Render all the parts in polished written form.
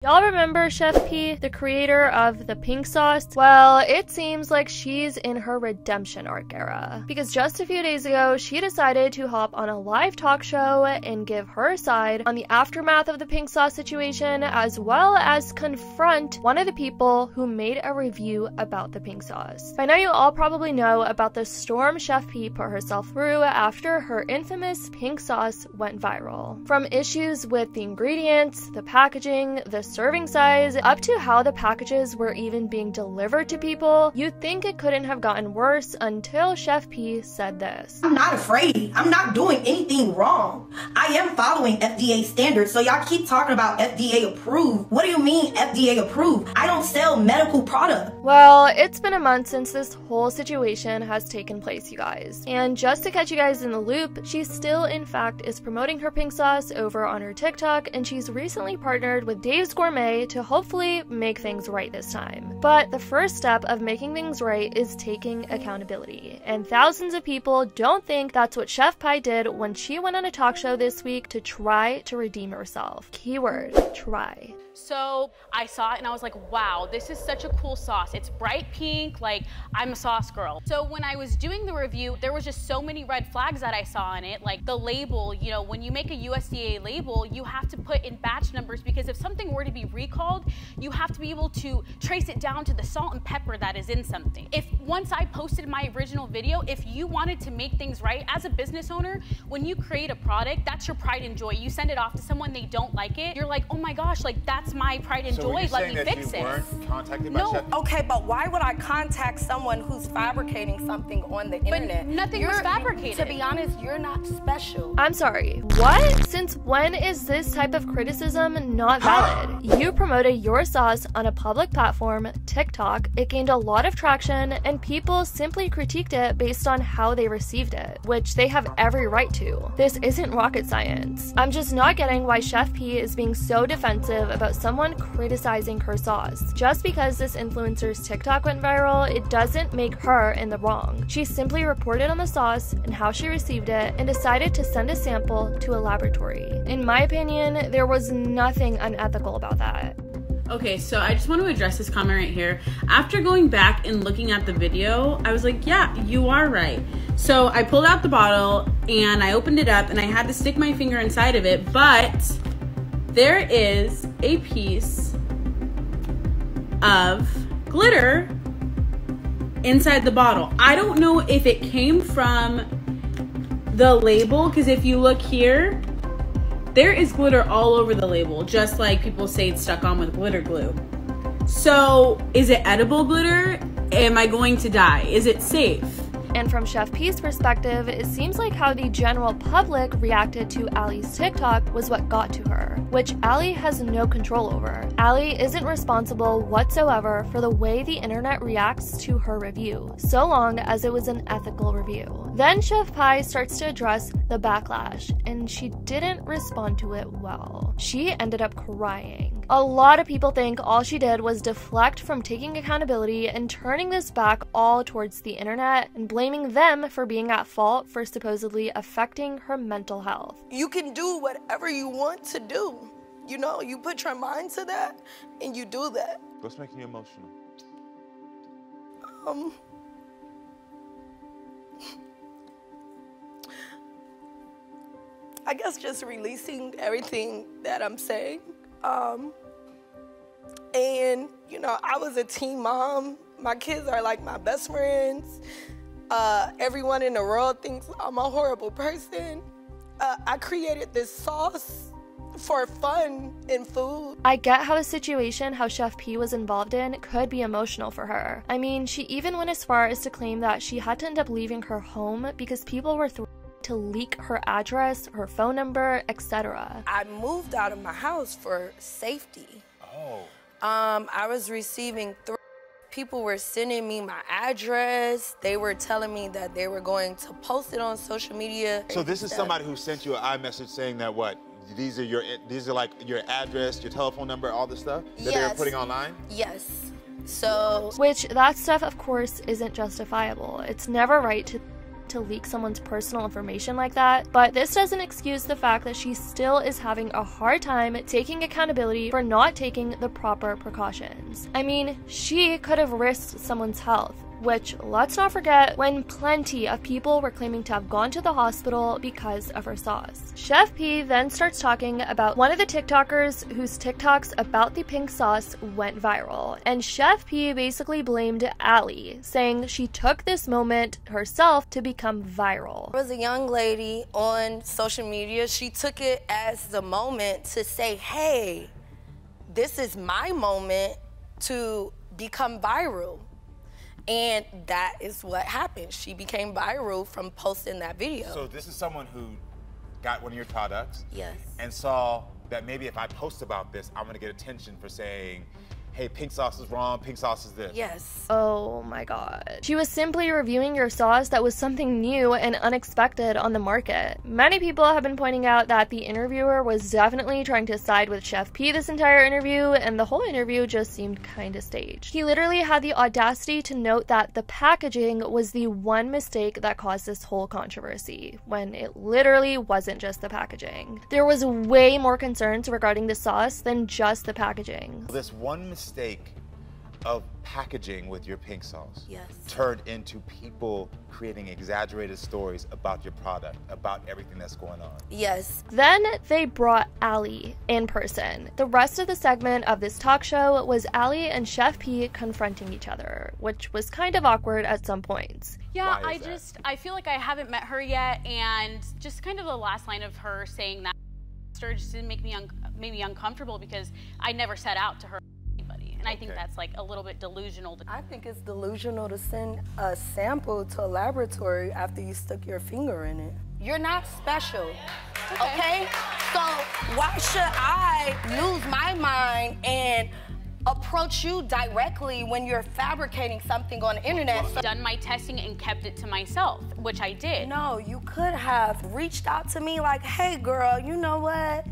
Y'all remember Chef P, the creator of the pink sauce? Well, it seems like she's in her redemption arc era. Because just a few days ago, she decided to hop on a live talk show and give her side on the aftermath of the pink sauce situation, as well as confront one of the people who made a review about the pink sauce. By now you all probably know about the storm Chef P put herself through after her infamous pink sauce went viral. From issues with the ingredients, the packaging, the serving size, up to how the packages were even being delivered to people, you'd think it couldn't have gotten worse until Chef P said this. I'm not afraid. I'm not doing anything wrong. I am following FDA standards, so y'all keep talking about FDA approved. What do you mean FDA approved? I don't sell medical product. Well, it's been a month since this whole situation has taken place, you guys. And just to catch you guys in the loop, she still in fact is promoting her pink sauce over on her TikTok, and she's recently partnered with Dave's Gourmet to hopefully make things right this time. But the first step of making things right is taking accountability. And thousands of people don't think that's what Chef Pie did when she went on a talk show this week to try to redeem herself. Keyword, try. So I saw it and I was like, wow, this is such a cool sauce. It's bright pink, like I'm a sauce girl. So when I was doing the review, there was just so many red flags that I saw in it. Like the label, you know, when you make a USDA label, you have to put in batch numbers, because if something were to be recalled, you have to be able to trace it down to the salt and pepper that is in something. If once I posted my original video, if you wanted to make things right as a business owner, when you create a product, that's your pride and joy. You send it off to someone, they don't like it, you're like, oh my gosh, like that's my pride and joy, let me fix it. Weren't contacted by Chef? Okay, but why would I contact someone who's fabricating something on the internet? Nothing was fabricated. To be honest, you're not special. I'm sorry, what? Since when is this type of criticism not valid? You promoted your sauce on a public platform, TikTok, it gained a lot of traction, and people simply critiqued it based on how they received it, which they have every right to. This isn't rocket science. I'm just not getting why Chef P is being so defensive about someone criticizing her sauce. Just because this influencer's TikTok went viral, it doesn't make her in the wrong. She simply reported on the sauce and how she received it and decided to send a sample to a laboratory. In my opinion, there was nothing unethical about that. Okay, so I just want to address this comment right here. After going back and looking at the video, I was like, yeah, you are right. So I pulled out the bottle and I opened it up and I had to stick my finger inside of it, but there is a piece of glitter inside the bottle. I don't know if it came from the label, because if you look here, there is glitter all over the label, just like people say it's stuck on with glitter glue. So is it edible glitter? Am I going to die? Is it safe? And from Chef P's perspective, it seems like how the general public reacted to Allie's TikTok was what got to her, which Allie has no control over. Allie isn't responsible whatsoever for the way the internet reacts to her review, so long as it was an ethical review. Then Chef Pie starts to address the backlash, and she didn't respond to it well. She ended up crying. A lot of people think all she did was deflect from taking accountability and turning this back all towards the internet and blaming them for being at fault for supposedly affecting her mental health. You can do whatever you want to do. You know, you put your mind to that and you do that. What's making you emotional? I guess just releasing everything that I'm saying. And, you know, I was a teen mom. My kids are like my best friends. Everyone in the world thinks I'm a horrible person. I created this sauce for fun and food. I get how a situation how Chef P was involved in could be emotional for her. I mean, she even went as far as to claim that she had to end up leaving her home because people were to leak her address, her phone number, etc. I moved out of my house for safety. Oh. I was receiving people were sending me my address. They were telling me that they were going to post it on social media. So this is somebody who sent you an iMessage saying that what? These are like your address, your telephone number, all this stuff that they were putting online? Yes. So. Which that stuff, of course, isn't justifiable. It's never right to to leak someone's personal information like that, but this doesn't excuse the fact that she still is having a hard time taking accountability for not taking the proper precautions. I mean, she could have risked someone's health, which, let's not forget, when plenty of people were claiming to have gone to the hospital because of her sauce. Chef P then starts talking about one of the TikTokers whose TikToks about the pink sauce went viral, and Chef P basically blamed Allie, saying she took this moment herself to become viral. There was a young lady on social media. She took it as the moment to say, hey, this is my moment to become viral. And that is what happened. She became viral from posting that video. So this is someone who got one of your products. Yes. And saw that maybe if I post about this, I'm gonna get attention for saying, hey, pink sauce is wrong, pink sauce is this. Yes. Oh my god. She was simply reviewing your sauce that was something new and unexpected on the market. Many people have been pointing out that the interviewer was definitely trying to side with Chef P this entire interview, and the whole interview just seemed kinda staged. He literally had the audacity to note that the packaging was the one mistake that caused this whole controversy, when it literally wasn't just the packaging. There was way more concerns regarding the sauce than just the packaging. This one mistake of packaging with your pink sauce Yes. turned into people creating exaggerated stories about your product, about everything that's going on. Yes. Then they brought Allie in person. The rest of the segment of this talk show was Allie and Chef P confronting each other, which was kind of awkward at some points. Yeah, Why is that? I feel like I haven't met her yet, and just kind of the last line of her saying that just didn't make me uncomfortable, because I never set out to hurt anybody, and I think that's like a little bit delusional. I think it's delusional to send a sample to a laboratory after you stuck your finger in it. You're not special, okay? So why should I lose my mind and approach you directly when you're fabricating something on the internet? Done my testing and kept it to myself, which I did. No, you could have reached out to me like, hey girl, you know what?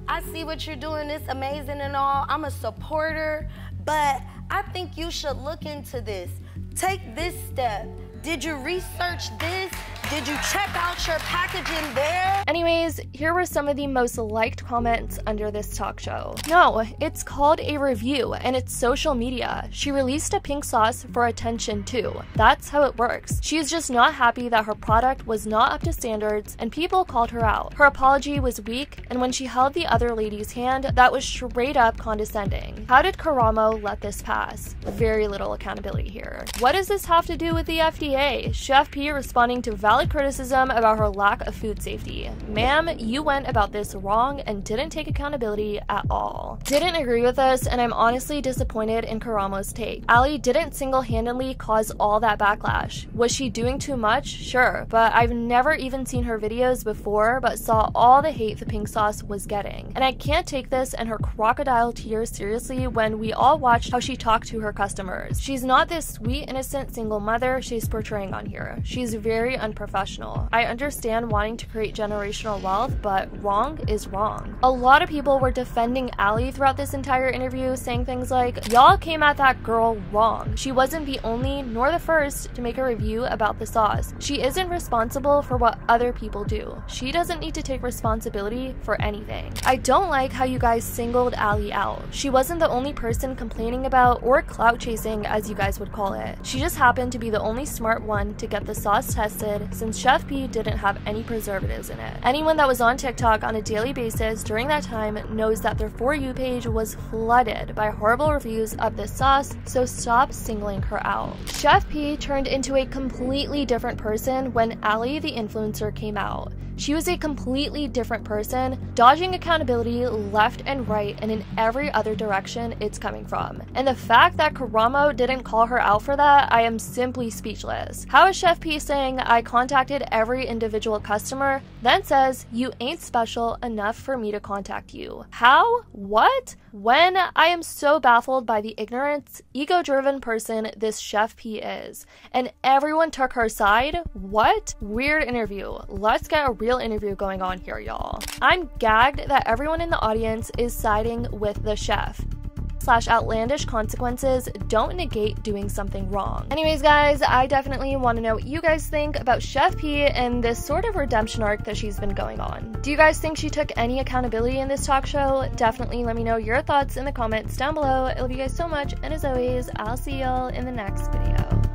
I see what you're doing, it's amazing and all. I'm a supporter, but I think you should look into this. Take this step. Did you research this? Did you check out your packaging there? Anyways, here were some of the most liked comments under this talk show. No, it's called a review, and it's social media. She released a pink sauce for attention too. That's how it works. She's just not happy that her product was not up to standards, and people called her out. Her apology was weak, and when she held the other lady's hand, that was straight up condescending. How did Karamo let this pass? Very little accountability here. What does this have to do with the FDA? Chef P responding to valid criticism about her lack of food safety. Ma'am, you went about this wrong and didn't take accountability at all. Didn't agree with this, and I'm honestly disappointed in Karamo's take. Allie didn't single-handedly cause all that backlash. Was she doing too much? Sure, but I've never even seen her videos before, but saw all the hate the pink sauce was getting. And I can't take this and her crocodile tears seriously when we all watched how she talked to her customers. She's not this sweet, innocent single mother she's portraying on here. She's very unprofessional. I understand wanting to create generational wealth, but wrong is wrong. A lot of people were defending Allie throughout this entire interview, saying things like, y'all came at that girl wrong. She wasn't the only nor the first to make a review about the sauce. She isn't responsible for what other people do. She doesn't need to take responsibility for anything. I don't like how you guys singled Allie out. She wasn't the only person complaining about or clout chasing, as you guys would call it. She just happened to be the only smart one to get the sauce tested, since Chef P didn't have any preservatives in it. Anyone that was on TikTok on a daily basis during that time knows that their For You page was flooded by horrible reviews of this sauce, so stop singling her out. Chef P turned into a completely different person when Allie the influencer came out. She was a completely different person, dodging accountability left and right and in every other direction it's coming from. And the fact that Karamo didn't call her out for that, I am simply speechless. How is Chef P saying, I contacted every individual customer, then says, you ain't special enough for me to contact you? How? What? When? I am so baffled by the ignorance, ego-driven person this Chef P is. And everyone took her side? What? Weird interview. Let's get a real interview going on here, y'all. I'm gagged that everyone in the audience is siding with the chef. outlandish consequences don't negate doing something wrong. Anyways, guys, I definitely want to know what you guys think about Chef P and this sort of redemption arc that she's been going on. Do you guys think she took any accountability in this talk show? Definitely let me know your thoughts in the comments down below. I love you guys so much, and as always, I'll see y'all in the next video.